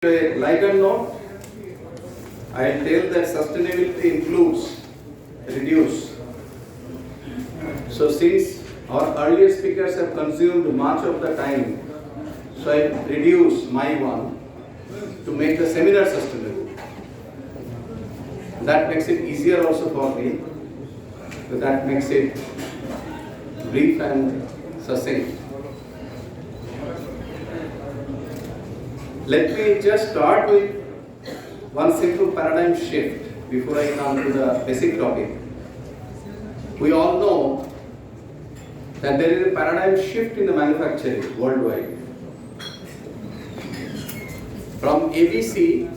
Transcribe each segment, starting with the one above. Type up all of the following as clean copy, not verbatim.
A lighter note, I'll tell that sustainability includes reduce. So since our earlier speakers have consumed much of the time, so I reduce my one to make the seminar sustainable. That makes it easier also for me. So that makes it brief and succinct. Let me just start with one simple paradigm shift before I come to the basic topic. We all know that there is a paradigm shift in the manufacturing worldwide. From ABC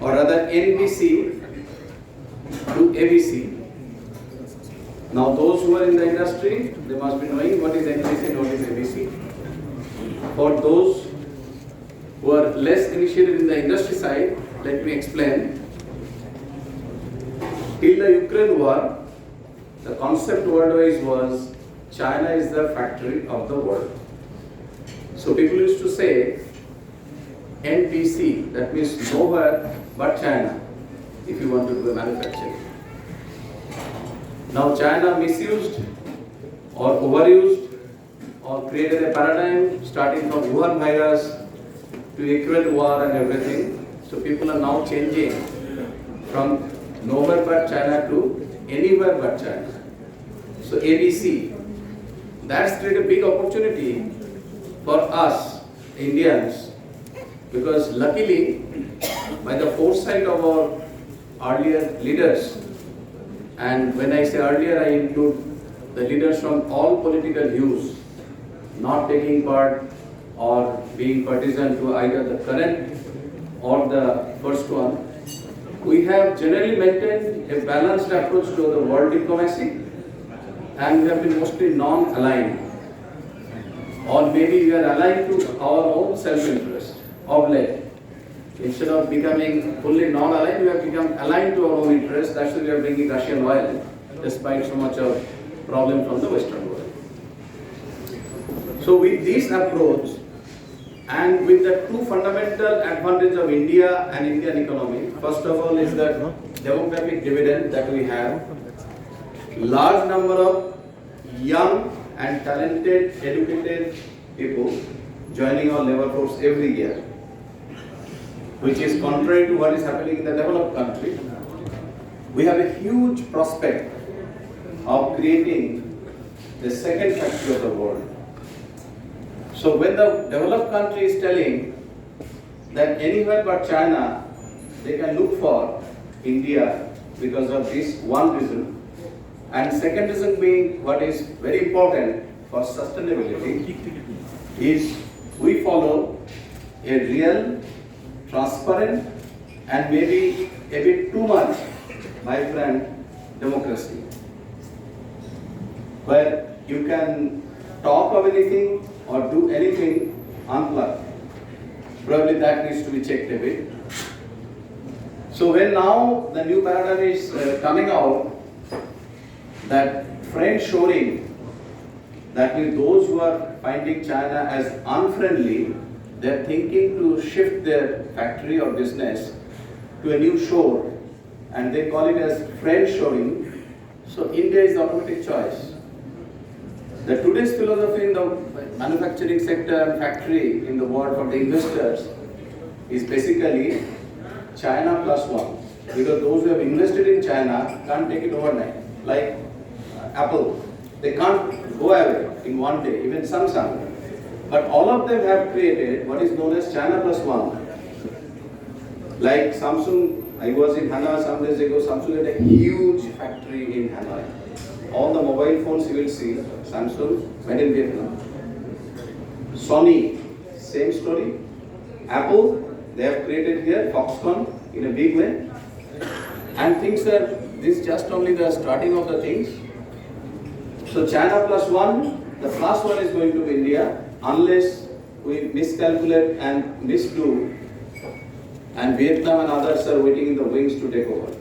or rather NBC to ABC. Now those who are in the industry, they must be knowing what is NBC and what is ABC. For those who are less initiated in the industry side, let me explain. Till the Ukraine war, the concept worldwide was China is the factory of the world. So people used to say NPC, that means nowhere but China, if you want to do a manufacturing. Now China misused or overused or created a paradigm starting from Wuhan virus to Ukraine war and everything. So people are now changing from nowhere but China to anywhere but China. So ABC, that's created a big opportunity for us Indians, because luckily by the foresight of our earlier leaders, and when I say earlier I include the leaders from all political views, not taking part or being partisan to either the current or the first one, we have generally maintained a balanced approach to the world diplomacy, and we have been mostly non-aligned, or maybe we are aligned to our own self-interest of late. Instead of becoming fully non-aligned, we have become aligned to our own interests. That's why we are bringing Russian oil, despite so much of problem from the Western world. So with this approach, and with the two fundamental advantages of India and Indian economy, first of all is the demographic dividend that we have. Large number of young and talented, educated people joining our labor force every year, which is contrary to what is happening in the developed country. We have a huge prospect of creating the second factory of the world. So when the developed country is telling that anywhere but China, they can look for India because of this one reason. And second reason being what is very important for sustainability is we follow a real, transparent and maybe a bit too much, my friend, democracy. Where you can talk of anything or do anything unplugged. Probably that needs to be checked a bit. So when now the new paradigm is coming out, that friend shoring, that means those who are finding China as unfriendly, they are thinking to shift their factory or business to a new shore, and they call it as friend shoring. So India is the automatic choice. The today's philosophy in the manufacturing sector and factory in the world for the investors is basically China plus one. Because those who have invested in China can't take it overnight. Like Apple, they can't go away in one day, even Samsung. But all of them have created what is known as China plus one. Like Samsung, I was in Hanoi some days ago, Samsung had a huge factory in Hanoi. All the mobile phones you will see, Samsung, made in Vietnam. Sony, same story. Apple, they have created here Foxconn in a big way. And things are, this is just only the starting of the things. So China plus one, the plus one is going to be India, unless we miscalculate and misdo, and Vietnam and others are waiting in the wings to take over.